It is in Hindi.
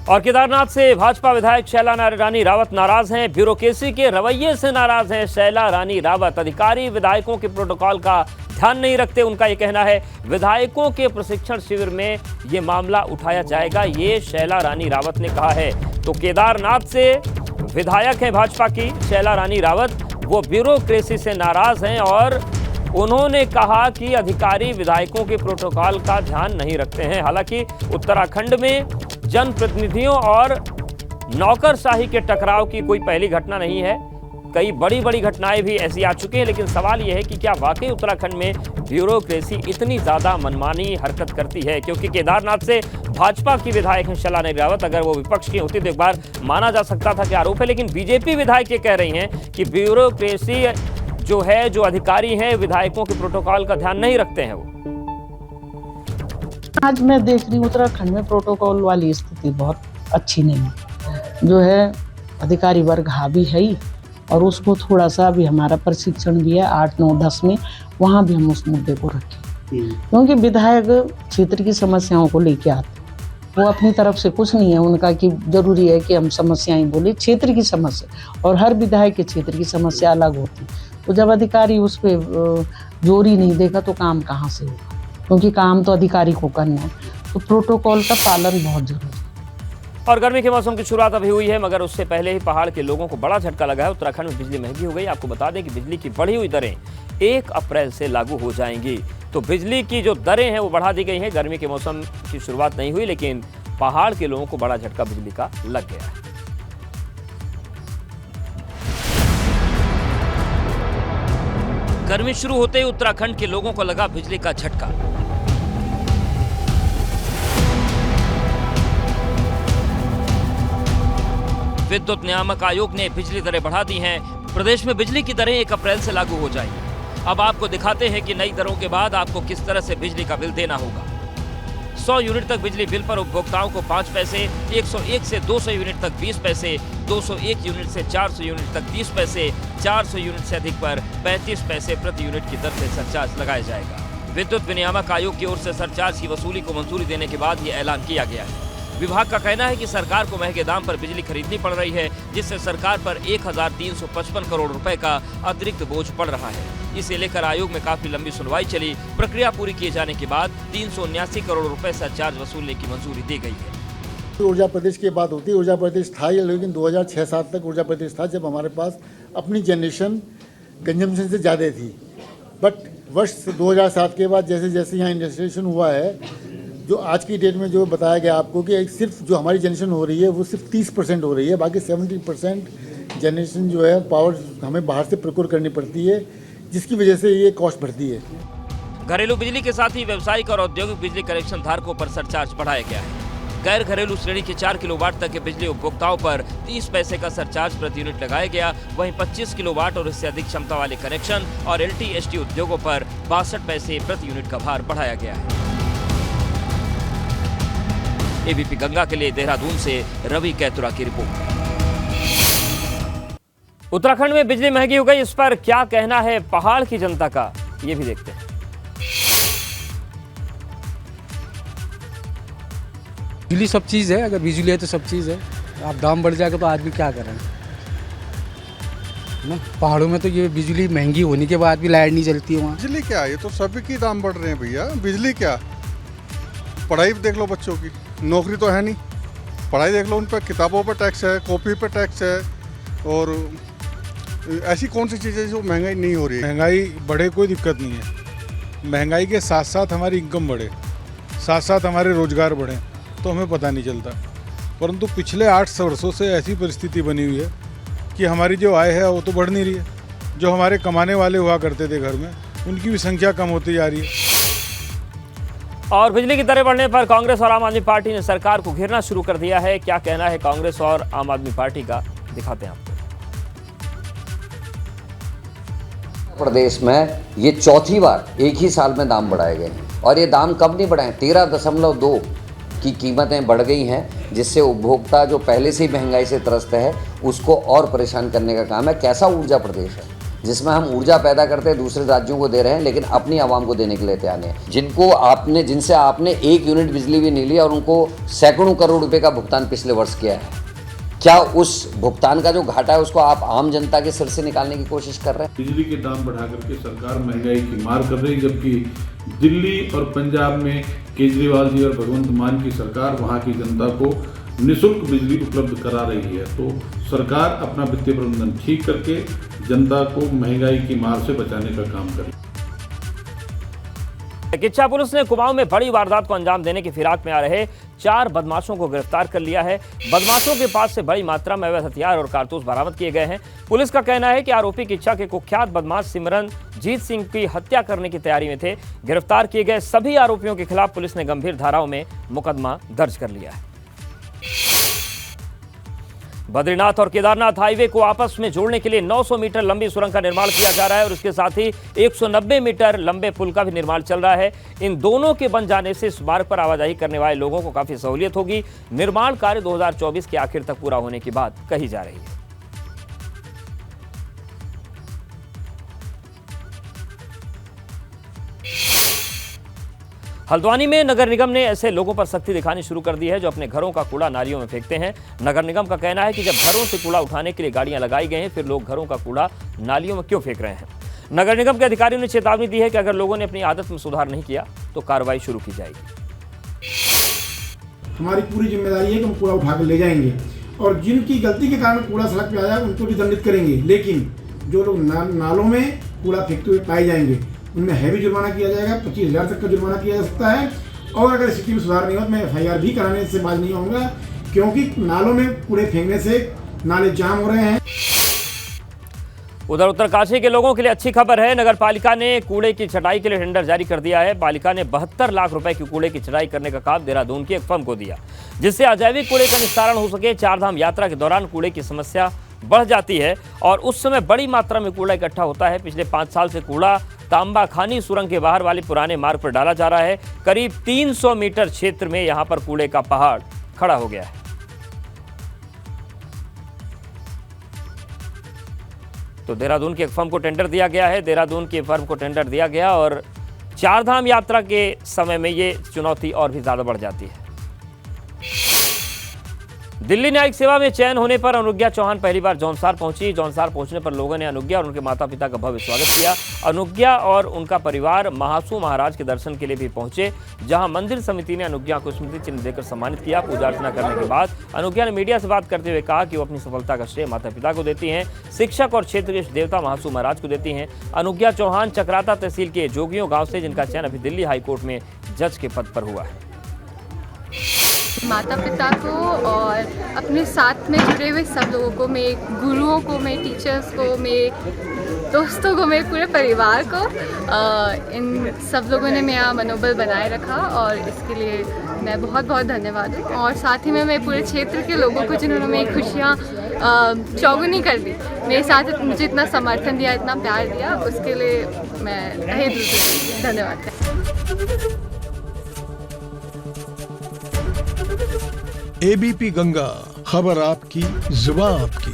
और केदारनाथ से भाजपा विधायक शैला रानी रावत नाराज हैं। ब्यूरोक्रेसी के रवैये से नाराज हैं शैला रानी रावत। अधिकारी विधायकों के प्रोटोकॉल का ध्यान नहीं रखते, उनका ये कहना है। विधायकों के प्रशिक्षण शिविर में ये मामला उठाया जाएगा, ये शैला रानी रावत ने कहा है। तो केदारनाथ से विधायक हैं भाजपा की शैला रानी रावत, वो ब्यूरोक्रेसी से नाराज हैं और उन्होंने कहा कि अधिकारी विधायकों के प्रोटोकॉल का ध्यान नहीं रखते हैं। हालांकि उत्तराखंड में जनप्रतिनिधियों और नौकरशाही के टकराव की कोई पहली घटना नहीं है, कई बड़ी बड़ी घटनाएं भी ऐसी आ चुकी हैं। लेकिन सवाल यह है कि क्या वाकई उत्तराखंड में ब्यूरोक्रेसी इतनी ज्यादा मनमानी हरकत करती है? क्योंकि केदारनाथ से भाजपा की विधायक हैं शैला रानी रावत, अगर वो विपक्ष की होती तो एक बार माना जा सकता था कि आरोप है। लेकिन बीजेपी विधायक ये कह रही हैं कि ब्यूरोक्रेसी जो है, जो अधिकारी हैं विधायकों के प्रोटोकॉल का ध्यान नहीं रखते हैं। वो आज मैं देख रही हूँ उत्तराखंड में प्रोटोकॉल वाली स्थिति बहुत अच्छी नहीं है। जो है अधिकारी वर्ग हावी है ही, और उसको थोड़ा सा भी हमारा प्रशिक्षण भी है 8, 9, 10 में, वहाँ भी हम उस मुद्दे को रखें। क्योंकि विधायक क्षेत्र की समस्याओं को लेके आते, वो अपनी तरफ से कुछ नहीं है उनका कि जरूरी है कि हम समस्याएं बोले। क्षेत्र की समस्या और हर विधायक के क्षेत्र की समस्या अलग होती, तो जब अधिकारी उस पर जोर ही नहीं देगा तो काम कहाँ से होगा? क्योंकि काम तो अधिकारी को करना है, तो प्रोटोकॉल का पालन बहुत जरूरी है। और गर्मी के मौसम की शुरुआत अभी हुई है, मगर उससे पहले ही पहाड़ के लोगों को बड़ा झटका लगा है। उत्तराखंड में बिजली महंगी हो गई। आपको बता दें कि बिजली की बढ़ी हुई दरें 1 अप्रैल से लागू हो जाएंगी। तो बिजली की जो दरें हैं वो बढ़ा दी गई हैं। गर्मी के मौसम की शुरुआत नहीं हुई, लेकिन पहाड़ के लोगों को बड़ा झटका बिजली का लग गया है। गर्मी शुरू होते ही उत्तराखंड के लोगों को लगा बिजली का झटका। विद्युत नियामक आयोग ने बिजली दरें बढ़ा दी हैं। प्रदेश में बिजली की दरें 1 अप्रैल से लागू हो जाएंगी। अब आपको दिखाते हैं कि नई दरों के बाद आपको किस तरह से बिजली का बिल देना होगा। 100 यूनिट तक बिजली बिल पर उपभोक्ताओं को 5 पैसे, 101 से 200 यूनिट तक 20 पैसे, 201 यूनिट से 400 यूनिट तक 30 पैसे, 400 यूनिट से अधिक पर 35 पैसे प्रति यूनिट की दर से सरचार्ज लगाया जाएगा। विद्युत विनियामक आयोग की ओर से सरचार्ज की वसूली को मंजूरी देने के बाद ये ऐलान किया गया है। विभाग का कहना है कि सरकार को महंगे दाम पर बिजली खरीदनी पड़ रही है, जिससे सरकार पर 1355 करोड़ रुपए का अतिरिक्त बोझ पड़ रहा है। इसे लेकर आयोग में काफी लंबी सुनवाई चली। प्रक्रिया पूरी किए जाने के बाद 379 करोड़ रुपए सरचार्ज वसूलने की मंजूरी दी गई है। ऊर्जा प्रदेश की बात होती है, ऊर्जा प्रदेश था, लेकिन 2006-07 तक ऊर्जा प्रदेश था जब हमारे पास अपनी जनरेशन कंजम्पशन से ज़्यादा थी। बट वर्ष 2007 के बाद जैसे जैसे यहाँ इंडस्ट्रियलाइजेशन हुआ है, जो आज की डेट में जो बताया गया आपको कि सिर्फ जो हमारी जनरेशन हो रही है वो सिर्फ 30% हो रही है, बाकी 70% जनरेशन जो है पावर हमें बाहर से प्रोक्योर करनी पड़ती है, जिसकी वजह से ये कॉस्ट बढ़ती है। घरेलू बिजली के साथ ही व्यावसायिक और औद्योगिक बिजली कनेक्शन धारकों पर सरचार्ज बढ़ाया गया है। गैर घरेलू श्रेणी के 4 किलोवाट तक के बिजली उपभोक्ताओं पर 30 पैसे का सरचार्ज प्रति यूनिट लगाया गया। वहीं 25 किलोवाट और इससे अधिक क्षमता वाले कनेक्शन और LT-ST उद्योगों पर 62 पैसे प्रति यूनिट का भार बढ़ाया गया है। ABP गंगा के लिए देहरादून से रवि कैतुरा की रिपोर्ट। उत्तराखंड में बिजली महंगी हो गई, इस पर क्या कहना है पहाड़ की जनता का, ये भी देखते हैं। बिजली सब चीज़ है, अगर बिजली है तो सब चीज़ है। आप दाम बढ़ जाएगा तो आदमी क्या करें ना। पहाड़ों में तो ये बिजली महंगी होने के बाद भी लाइट नहीं चलती है वहाँ। बिजली क्या, ये तो सभी की दाम बढ़ रहे हैं भैया। बिजली क्या, पढ़ाई देख लो बच्चों की, नौकरी तो है नहीं, पढ़ाई देख लो, उन पर किताबों पर टैक्स है, कॉपी पर टैक्स है, और ऐसी कौन सी चीज़ें जो महंगाई नहीं हो रही है। महंगाई बढ़े कोई दिक्कत नहीं है, महंगाई के साथ साथ हमारी इनकम बढ़े, साथ साथ हमारे रोजगार बढ़े तो हमें पता नहीं चलता। परंतु पिछले 8 वर्षों से ऐसी परिस्थिति बनी हुई है कि हमारी जो आय है वो तो बढ़ नहीं रही है। जो हमारे कमाने वाले हुआ करते थे घर में, उनकी भी संख्या कम होती जा रही है। और बिजली की दरें बढ़ने पर कांग्रेस और आम आदमी पार्टी ने सरकार को घेरना शुरू कर दिया है। क्या कहना है कांग्रेस और आम आदमी पार्टी का, दिखाते हैं आपको। प्रदेश में ये चौथी बार एक ही साल में दाम बढ़ाए गए हैं, और ये दाम कम नहीं बढ़ाए, 13.2 की कीमतें बढ़ गई हैं, जिससे उपभोक्ता जो पहले से ही महंगाई से त्रस्त है उसको और परेशान करने का काम है। कैसा ऊर्जा प्रदेश है, जिसमें हम ऊर्जा पैदा करते हैं, दूसरे राज्यों को दे रहे हैं, लेकिन अपनी आवाम को देने के लिए तैयार नहीं है। जिनसे आपने 1 यूनिट बिजली भी नहीं ली और उनको सैकड़ों करोड़ रुपए का भुगतान पिछले वर्ष किया है, क्या उस भुगतान का जो घाटा है उसको आप आम जनता के सिर से निकालने की कोशिश कर रहे हैं? बिजली के दाम बढ़ा करके सरकार महंगाई की मार कर रही, जबकि दिल्ली और पंजाब में केजरीवाल जी और भगवंत मान की सरकार वहां की जनता को निःशुल्क बिजली उपलब्ध करा रही है। तो सरकार अपना वित्तीय प्रबंधन ठीक करके जनता को महंगाई की मार से बचाने का काम करे। किच्चा पुलिस ने कुमाऊं में बड़ी वारदात को अंजाम देने की फिराक में आ रहे 4 बदमाशों को गिरफ्तार कर लिया है। बदमाशों के पास से बड़ी मात्रा में अवैध हथियार और कारतूस बरामद किए गए हैं। पुलिस का कहना है कि आरोपी किच्चा के कुख्यात बदमाश सिमरनजीत सिंह की हत्या करने की तैयारी में थे। गिरफ्तार किए गए सभी आरोपियों के खिलाफ पुलिस ने गंभीर धाराओं में मुकदमा दर्ज कर लिया है। बद्रीनाथ और केदारनाथ हाईवे को आपस में जोड़ने के लिए 900 मीटर लंबी सुरंग का निर्माण किया जा रहा है और इसके साथ ही 190 मीटर लंबे पुल का भी निर्माण चल रहा है। इन दोनों के बन जाने से इस मार्ग पर आवाजाही करने वाले लोगों को काफी सहूलियत होगी। निर्माण कार्य 2024 के आखिर तक पूरा होने की बात कही जा रही है। हल्द्वानी में नगर निगम ने ऐसे लोगों पर सख्ती दिखानी शुरू कर दी है जो अपने घरों का कूड़ा नालियों में फेंकते हैं। नगर निगम का कहना है कि जब घरों से कूड़ा उठाने के लिए गाड़ियां लगाई गई हैं, फिर लोग घरों का कूड़ा नालियों में क्यों फेंक रहे हैं। नगर निगम के अधिकारियों ने चेतावनी दी है कि अगर लोगों ने अपनी आदत में सुधार नहीं किया तो कार्रवाई शुरू की जाएगी। हमारी पूरी जिम्मेदारी है कि हम कूड़ा उठा कर ले जाएंगे और जिनकी गलती के कारण कूड़ा सड़क पे आया उनको भी दंडित करेंगे, लेकिन जो लोग नालों में कूड़ा फेंकते हुए पाए जाएंगे उनमें हैवी जुर्माना किया जाएगा। 25,000 तक का जुर्माना किया जा सकता है और अगर स्थिति में सुधार नहीं हो तो मैं FIR भी कराने से बाज नहीं होऊंगा, क्योंकि नालों में कूड़े फेंकने से नाले जाम हो रहे हैं। उधर उत्तरकाशी के लोगों के लिए अच्छी खबर है। नगर पालिका ने कूड़े की छटाई के लिए टेंडर जारी कर दिया है। पालिका ने 72 लाख रुपए की कूड़े की छटाई करने का काम देहरादून की एक फर्म को दिया, जिससे अजैविक कूड़े का निस्तारण हो सके। 4 धाम यात्रा के दौरान कूड़े की समस्या बढ़ जाती है और उस समय बड़ी मात्रा में कूड़ा इकट्ठा होता है। पिछले 5 साल से कूड़ा तांबा खानी सुरंग के बाहर वाले पुराने मार्ग पर डाला जा रहा है। करीब 300 मीटर क्षेत्र में यहां पर कूड़े का पहाड़ खड़ा हो गया है। तो देहरादून की एक फर्म को टेंडर दिया गया है। देहरादून की फर्म को टेंडर दिया गया और 4 धाम यात्रा के समय में ये चुनौती और भी ज्यादा बढ़ जाती है। दिल्ली न्यायिक सेवा में चयन होने पर अनुज्ञा चौहान पहली बार जौनसार पहुंची। जौनसार पहुंचने पर लोगों ने अनुज्ञा और उनके माता पिता का भव्य स्वागत किया। अनुज्ञा और उनका परिवार महासू महाराज के दर्शन के लिए भी पहुंचे, जहां मंदिर समिति ने अनुज्ञा को स्मृति चिन्ह देकर सम्मानित किया। पूजा अर्चना करने के बाद अनुज्ञा ने मीडिया से बात करते हुए कहा कि वो अपनी सफलता का श्रेय माता पिता को देती हैं, शिक्षक और क्षेत्र के देवता महासू महाराज को देती हैं। अनुज्ञा चौहान चक्राता तहसील के जोगियों गाँव से, जिनका चयन अभी दिल्ली हाईकोर्ट में जज के पद पर हुआ है। माता पिता को और अपने साथ में जुड़े हुए सब लोगों को, मेरे गुरुओं को, मेरे टीचर्स को, मेरे दोस्तों को, मेरे पूरे परिवार को, इन सब लोगों ने मेरा मनोबल बनाए रखा और इसके लिए मैं बहुत बहुत धन्यवाद हूँ। और साथ ही में मेरे पूरे क्षेत्र के लोगों को जिन्होंने मेरी खुशियाँ चौगुनी कर दी, मेरे साथ मुझे इतना समर्थन दिया, इतना प्यार दिया, उसके लिए मैं तहे दिल से धन्यवाद करती हूँ। ABP गंगा, खबर आपकी, जुबान आपकी।